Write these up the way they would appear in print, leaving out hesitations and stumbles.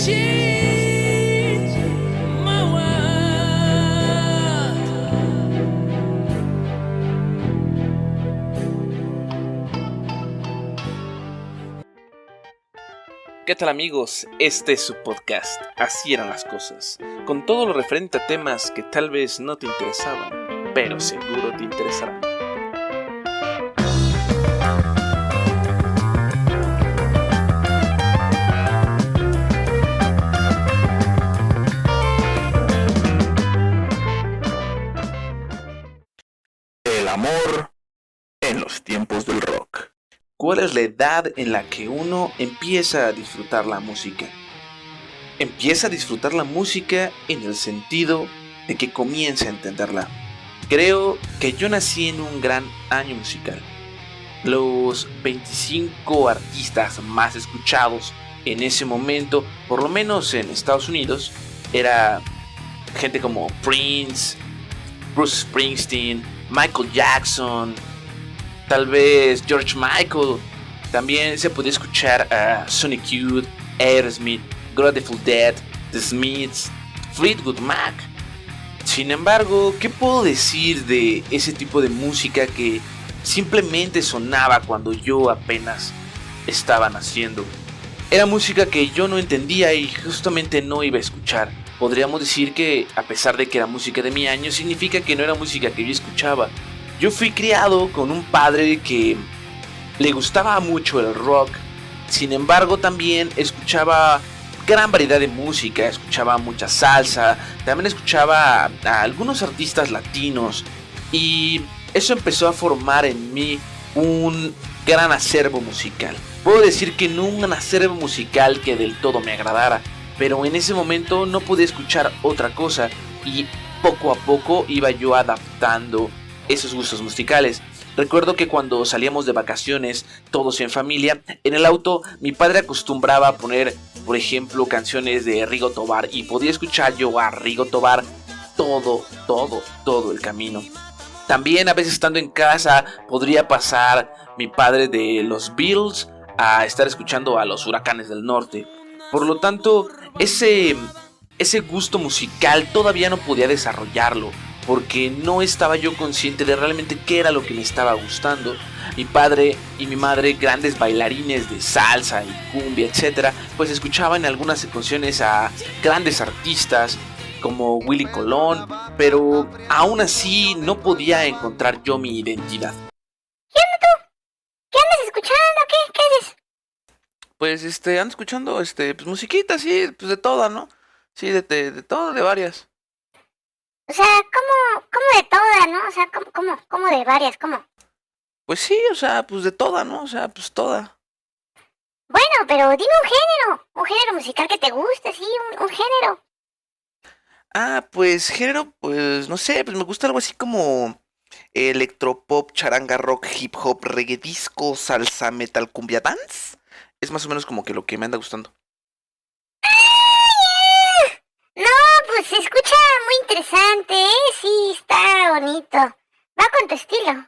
change my world. ¿Qué tal, amigos? Este es su podcast, Así eran las cosas, con todo lo referente a temas que tal vez no te interesaban, pero seguro te interesarán. El amor en los tiempos del rock. ¿Cuál es la edad en la que uno empieza a disfrutar la música? Empieza a disfrutar la música en el sentido de que comienza a entenderla. Creo que yo nací en un gran año musical. Los 25 artistas más escuchados en ese momento, por lo menos en Estados Unidos, era gente como Prince, Bruce Springsteen, Michael Jackson, tal vez George Michael. También se podía escuchar a Sonic Youth, Aerosmith, Grateful Dead, The Smiths, Fleetwood Mac. Sin embargo, ¿qué puedo decir de ese tipo de música que simplemente sonaba cuando yo apenas estaba naciendo? Era música que yo no entendía y justamente no iba a escuchar. Podríamos decir que, a pesar de que era música de mi año, significa que no era música que yo escuchaba. Yo fui criado con un padre que le gustaba mucho el rock. Sin embargo, también escuchaba gran variedad de música, escuchaba mucha salsa, también escuchaba a algunos artistas latinos, y eso empezó a formar en mí un gran acervo musical. Puedo decir que no un acervo musical que del todo me agradara, pero en ese momento no pude escuchar otra cosa y poco a poco iba yo adaptando esos gustos musicales. Recuerdo que cuando salíamos de vacaciones, todos en familia, en el auto, mi padre acostumbraba a poner, por ejemplo, canciones de Rigo Tobar, y podía escuchar yo a Rigo Tobar todo el camino. También a veces estando en casa podría pasar mi padre de los Beatles a estar escuchando a los Huracanes del Norte. Por lo tanto, ese gusto musical todavía no podía desarrollarlo, porque no estaba yo consciente de realmente qué era lo que me estaba gustando. Mi padre y mi madre, grandes bailarines de salsa y cumbia, etc., pues escuchaban en algunas ocasiones a grandes artistas como Willy Colón, pero aún así no podía encontrar yo mi identidad. ¿Qué onda tú? ¿Qué andas escuchando? ¿Qué haces? Pues ando escuchando pues musiquita, sí, pues de toda, ¿no? Sí, de todo, de varias. O sea, ¿cómo de toda, no? O sea, ¿cómo de varias? ¿Cómo? Pues sí, o sea, pues de toda, ¿no? O sea, pues toda. Bueno, pero dime un género musical que te guste, sí, un género. Ah, pues género, pues no sé, pues me gusta algo así como electropop, charanga, rock, hip hop, reggae, disco, salsa, metal, cumbia, dance. Es más o menos como que lo que me anda gustando. No, pues se escucha muy interesante, ¿eh? Sí, está bonito. Va con tu estilo.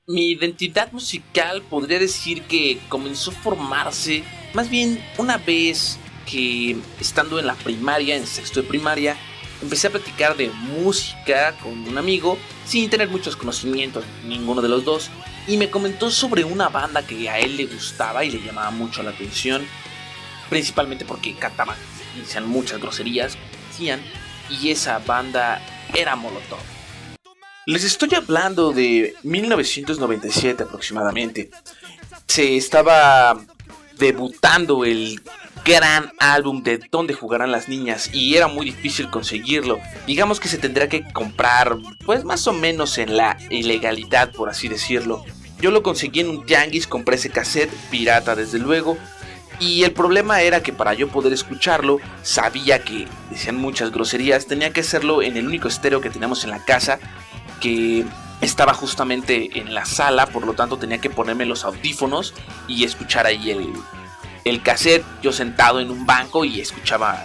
Mi identidad musical podría decir que comenzó a formarse más bien una vez que, estando en la primaria, en sexto de primaria, empecé a platicar de música con un amigo sin tener muchos conocimientos, ninguno de los dos, y me comentó sobre una banda que a él le gustaba y le llamaba mucho la atención, principalmente porque cantaban y decían muchas groserías, y esa banda era Molotov. Les estoy hablando de 1997 aproximadamente. Se estaba debutando el gran álbum de Donde jugarán las niñas y era muy difícil conseguirlo. Digamos que se tendría que comprar, pues más o menos en la ilegalidad, por así decirlo. Yo lo conseguí en un tianguis, compré ese cassette pirata desde luego. Y el problema era que para yo poder escucharlo, sabía que decían muchas groserías, tenía que hacerlo en el único estéreo que teníamos en la casa, que estaba justamente en la sala, por lo tanto tenía que ponerme los audífonos y escuchar ahí el cassette, yo sentado en un banco y escuchaba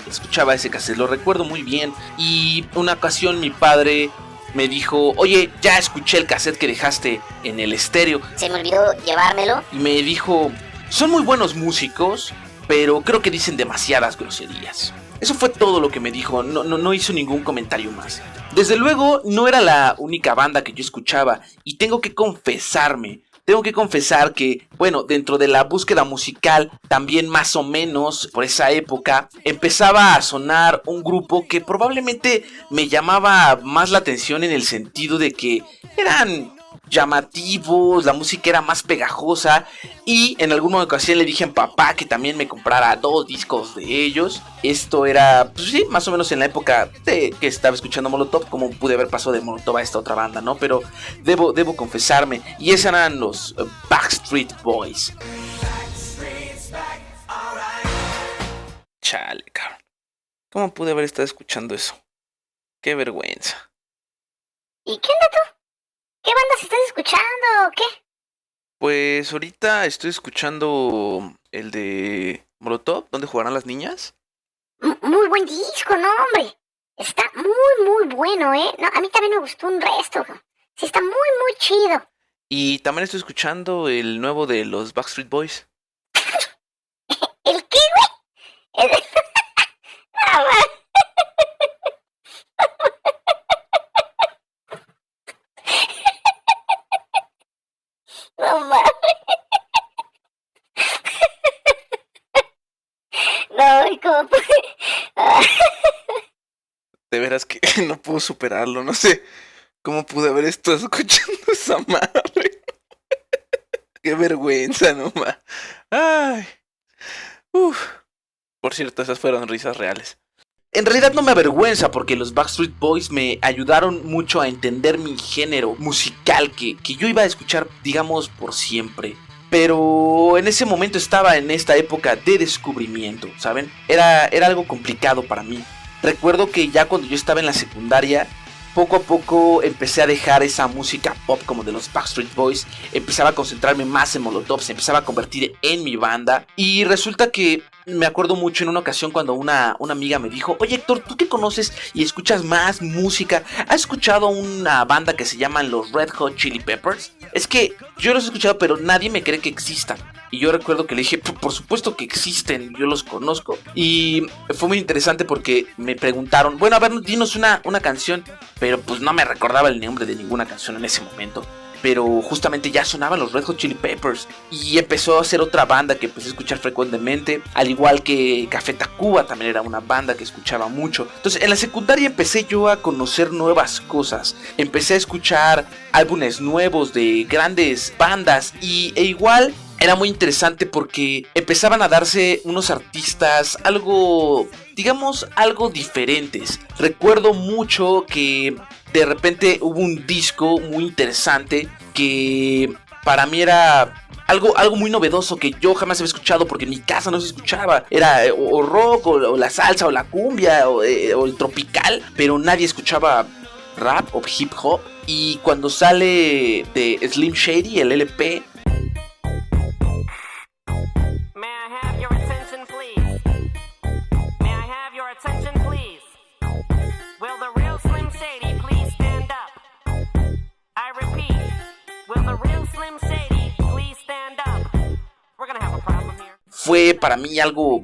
ese cassette, lo recuerdo muy bien. Y una ocasión mi padre me dijo, oye, ya escuché el cassette que dejaste en el estéreo. Se me olvidó llevármelo. Y me dijo, son muy buenos músicos, pero creo que dicen demasiadas groserías. Eso fue todo lo que me dijo, no hizo ningún comentario más. Desde luego no era la única banda que yo escuchaba y tengo que confesar que, bueno, dentro de la búsqueda musical, también más o menos por esa época, empezaba a sonar un grupo que probablemente me llamaba más la atención en el sentido de que eran llamativos, la música era más pegajosa y en alguna ocasión le dije a mi papá que también me comprara 2 discos de ellos. Esto era, pues sí, más o menos en la época de que estaba escuchando Molotov, como pude haber pasado de Molotov a esta otra banda, ¿no? Pero debo confesarme, y esos eran los Backstreet Boys. Chale, cabrón. ¿Cómo pude haber estado escuchando eso? Qué vergüenza. ¿Y qué onda tú? ¿Qué bandas estás escuchando o qué? Pues ahorita estoy escuchando el de Molotov, ¿dónde jugarán las niñas? Muy buen disco, no, hombre. Está muy bueno, ¿eh? No, a mí también me gustó un resto. Sí, está muy chido. Y también estoy escuchando el nuevo de los Backstreet Boys. ¿El qué, güey? Ah, va. No mames. No, ¿y cómo pude? De veras que no puedo superarlo, no sé cómo pude haber estado escuchando esa madre. Qué vergüenza, nomás. Ay. Por cierto, esas fueron risas reales. En realidad no me avergüenza porque los Backstreet Boys me ayudaron mucho a entender mi género musical que yo iba a escuchar, digamos, por siempre. Pero en ese momento estaba en esta época de descubrimiento, ¿saben? Era algo complicado para mí. Recuerdo que ya cuando yo estaba en la secundaria, poco a poco empecé a dejar esa música pop como de los Backstreet Boys. Empezaba a concentrarme más en Molotov, se empezaba a convertir en mi banda. Y resulta que me acuerdo mucho en una ocasión cuando una amiga me dijo: oye Héctor, ¿tú que conoces y escuchas más música? ¿Has escuchado una banda que se llaman los Red Hot Chili Peppers? Es que yo los he escuchado pero nadie me cree que existan. Y yo recuerdo que le dije: por supuesto que existen, yo los conozco. Y fue muy interesante porque me preguntaron: bueno, a ver, dinos una canción. Pero pues no me recordaba el nombre de ninguna canción en ese momento. Pero justamente ya sonaban los Red Hot Chili Peppers. Y empezó a ser otra banda que empecé a escuchar frecuentemente. Al igual que Café Tacuba, también era una banda que escuchaba mucho. Entonces en la secundaria empecé yo a conocer nuevas cosas. Empecé a escuchar álbumes nuevos de grandes bandas. E igual era muy interesante porque empezaban a darse unos artistas algo, digamos, algo diferentes. Recuerdo mucho que de repente hubo un disco muy interesante que para mí era algo muy novedoso que yo jamás había escuchado porque en mi casa no se escuchaba. Era o rock o la salsa o la cumbia o el tropical, pero nadie escuchaba rap o hip hop. Y cuando sale de Slim Shady, el LP, fue para mí algo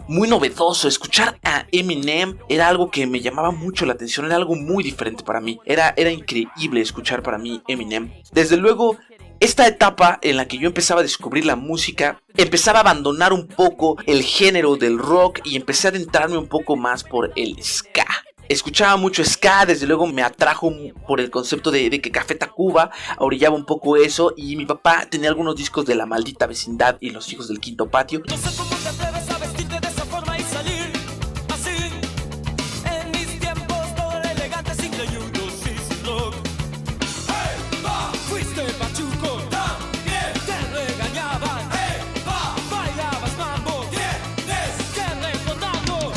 muy novedoso. Escuchar a Eminem era algo que me llamaba mucho la atención, era algo muy diferente para mí. Era increíble escuchar para mí Eminem. Desde luego, esta etapa en la que yo empezaba a descubrir la música, empezaba a abandonar un poco el género del rock y empecé a adentrarme un poco más por el ska. Escuchaba mucho ska, desde luego me atrajo por el concepto de que Café Tacuba orillaba un poco eso. Y mi papá tenía algunos discos de La Maldita Vecindad y Los Hijos del Quinto Patio. No sé cómo te atreves a vestirte de esa forma y salir así. En mis tiempos todo era elegante, sin creyudos y sin rock. Hey, va, fuiste pachuco, también te regañaban. Hey, va, bailabas mambo, tienes que recordarlo.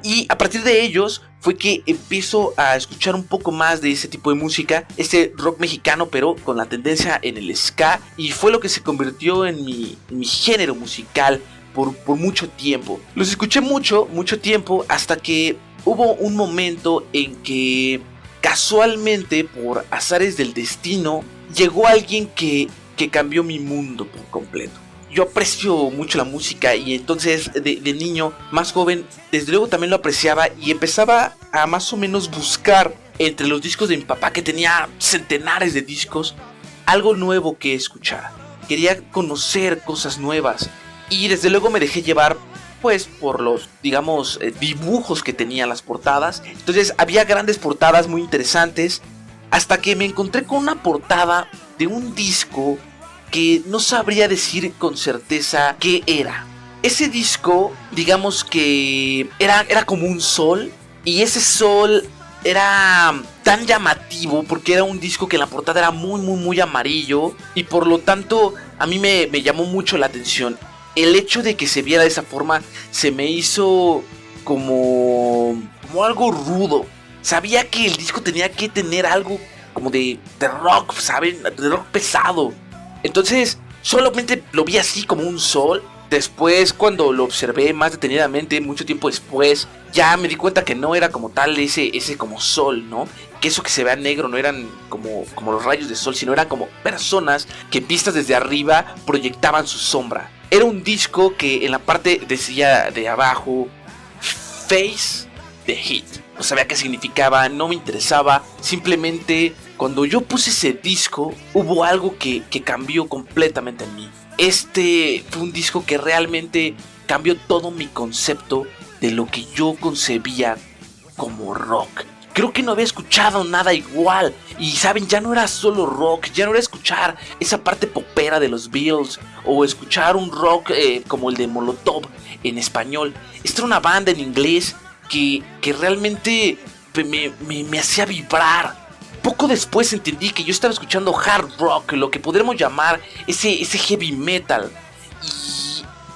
Y a partir de ellos fue que empiezo a escuchar un poco más de ese tipo de música, este rock mexicano pero con la tendencia en el ska, y fue lo que se convirtió en mi género musical por mucho tiempo. Los escuché mucho tiempo hasta que hubo un momento en que casualmente, por azares del destino, llegó alguien que cambió mi mundo por completo. yo aprecio mucho la música y entonces de niño, más joven, desde luego también lo apreciaba y empezaba a más o menos buscar entre los discos de mi papá, que tenía centenares de discos, algo nuevo que escuchar. Quería conocer cosas nuevas y desde luego me dejé llevar pues por los, digamos, dibujos que tenían las portadas. Entonces había grandes portadas muy interesantes, hasta que me encontré con una portada de un disco que no sabría decir con certeza qué era. Ese disco, digamos que era como un sol, y ese sol era tan llamativo porque era un disco que en la portada era muy amarillo, y por lo tanto a mí me llamó mucho la atención. El hecho de que se viera de esa forma se me hizo como algo rudo. Sabía que el disco tenía que tener algo como de rock, ¿saben? De rock pesado. Entonces solamente lo vi así como un sol. Después, cuando lo observé más detenidamente, mucho tiempo después, ya me di cuenta que no era como tal ese como sol, ¿no? Que eso que se vea negro no eran como los rayos de sol, sino eran como personas que vistas desde arriba proyectaban su sombra. Era un disco que en la parte decía de abajo Face the Heat. No sabía qué significaba, no me interesaba. Simplemente cuando yo puse ese disco hubo algo que cambió completamente en mí. Este fue un disco que realmente cambió todo mi concepto de lo que yo concebía como rock. Creo que no había escuchado nada igual. Y saben, ya no era solo rock, ya no era escuchar esa parte popera de los Beatles o escuchar un rock como el de Molotov en español. Esta era una banda en inglés que realmente me hacía vibrar. Poco después entendí que yo estaba escuchando hard rock, lo que podremos llamar ese heavy metal.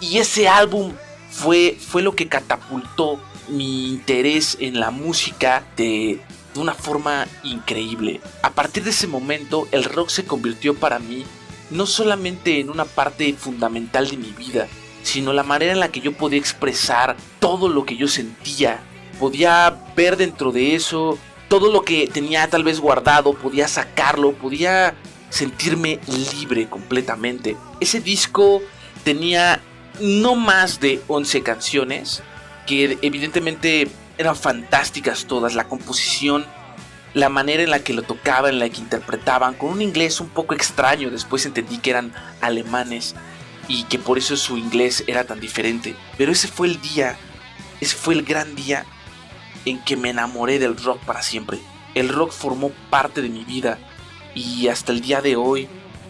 Y ese álbum fue lo que catapultó mi interés en la música de una forma increíble. A partir de ese momento, el rock se convirtió para mí no solamente en una parte fundamental de mi vida, sino la manera en la que yo podía expresar todo lo que yo sentía. Podía ver dentro de eso todo lo que tenía tal vez guardado, podía sacarlo, podía sentirme libre completamente. Ese disco tenía no más de 11 canciones, que evidentemente eran fantásticas todas. La composición, la manera en la que lo tocaban, en la que interpretaban, con un inglés un poco extraño. Después entendí que eran alemanes y que por eso su inglés era tan diferente. Pero ese fue el día, ese fue el gran día en que me enamoré del rock para siempre. El rock formó parte de mi vida y hasta el día de hoy,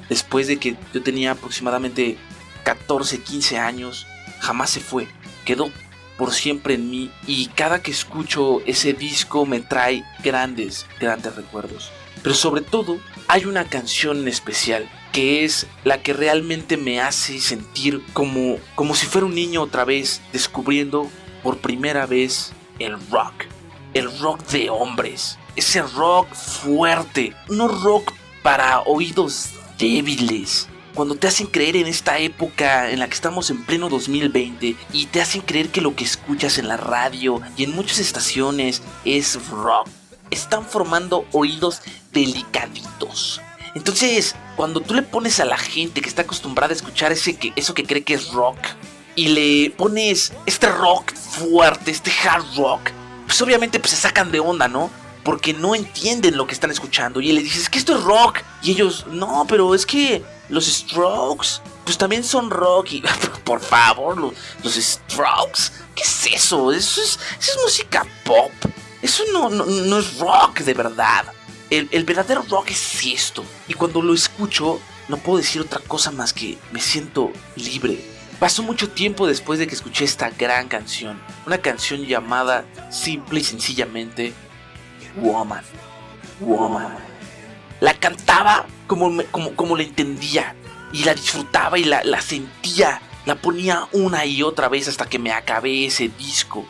después de que yo tenía aproximadamente 14, 15 años, jamás se fue, quedó por siempre en mí, y cada que escucho ese disco me trae grandes recuerdos. Pero sobre todo hay una canción en especial que es la que realmente me hace sentir como si fuera un niño otra vez descubriendo por primera vez el rock de hombres, ese rock fuerte, no rock para oídos débiles. Cuando te hacen creer en esta época en la que estamos en pleno 2020 y te hacen creer que lo que escuchas en la radio y en muchas estaciones es rock, están formando oídos delicaditos. Entonces, cuando tú le pones a la gente que está acostumbrada a escuchar eso que cree que es rock, y le pones este rock fuerte, este hard rock, pues obviamente pues se sacan de onda, ¿no? Porque no entienden lo que están escuchando. Y les dices, es que esto es rock. Y ellos, no, pero es que los Strokes, pues también son rock. Y por favor, los Strokes, ¿qué es eso? Eso es música pop. Eso no es rock de verdad. El verdadero rock es esto. Y cuando lo escucho, no puedo decir otra cosa más que me siento libre. Pasó mucho tiempo después de que escuché esta gran canción. Una canción llamada simple y sencillamente Woman. La cantaba como la entendía, y la disfrutaba y la sentía. La ponía una y otra vez hasta que me acabé ese disco.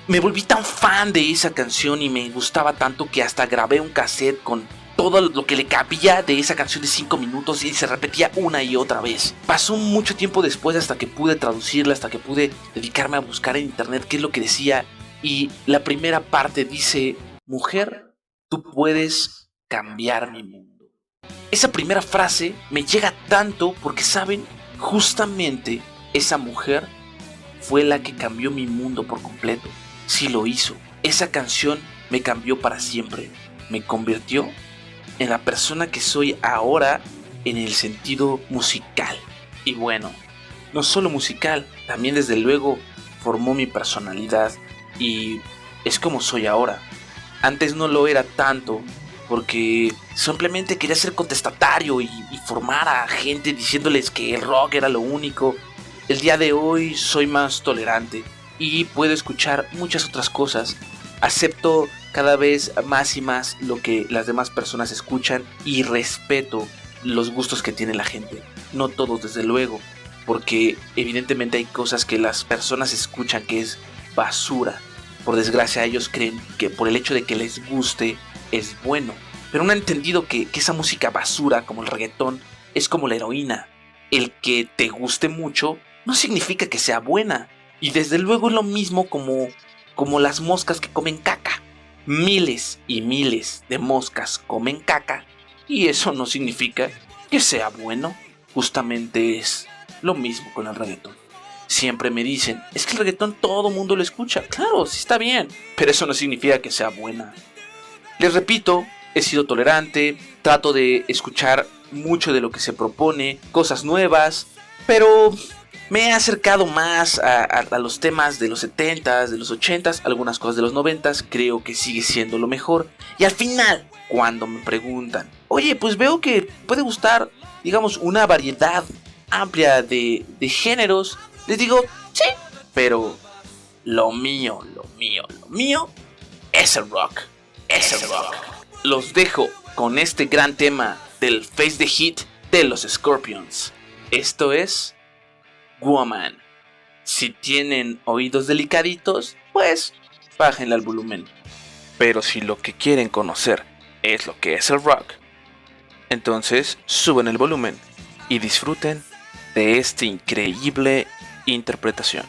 Me volví tan fan de esa canción y me gustaba tanto que hasta grabé un cassette con todo lo que le cabía de esa canción de 5 minutos y se repetía una y otra vez. Pasó mucho tiempo después hasta que pude traducirla, hasta que pude dedicarme a buscar en internet qué es lo que decía. Y la primera parte dice: mujer, tú puedes cambiar mi mundo. Esa primera frase me llega tanto porque, ¿saben? Justamente esa mujer fue la que cambió mi mundo por completo. Sí lo hizo. Esa canción me cambió para siempre. Me convirtió en la persona que soy ahora en el sentido musical. Y bueno, no solo musical, también desde luego formó mi personalidad y es como soy ahora. Antes no lo era tanto porque simplemente quería ser contestatario y formar a gente diciéndoles que el rock era lo único. El día de hoy soy más tolerante y puedo escuchar muchas otras cosas. Acepto cada vez más y más lo que las demás personas escuchan y respeto los gustos que tiene la gente. No todos, desde luego, porque evidentemente hay cosas que las personas escuchan que es basura. Por desgracia, ellos creen que por el hecho de que les guste es bueno, pero no han entendido que esa música basura como el reggaetón es como la heroína. El que te guste mucho no significa que sea buena, y desde luego es lo mismo como las moscas que comen caca. Miles y miles de moscas comen caca y eso no significa que sea bueno. Justamente es lo mismo con el reggaetón. Siempre me dicen, es que el reggaetón todo mundo lo escucha. Claro, sí está bien, pero eso no significa que sea buena. Les repito, he sido tolerante, trato de escuchar mucho de lo que se propone, cosas nuevas, pero me he acercado más a los temas de los 70s, de los 80s, algunas cosas de los 90s, creo que sigue siendo lo mejor. Y al final, cuando me preguntan, oye, pues veo que puede gustar, digamos, una variedad amplia de géneros, les digo, sí, pero lo mío es el rock, es el rock. Los dejo con este gran tema del Face the Heat de los Scorpions. Esto es Woman. Si tienen oídos delicaditos, pues bájenle al volumen. Pero si lo que quieren conocer es lo que es el rock, entonces suben el volumen y disfruten de esta increíble interpretación.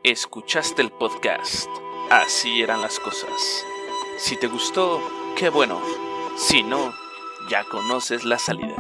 Escuchaste el podcast. Así eran las cosas. Si te gustó, qué bueno. Si no, ya conoces la salida.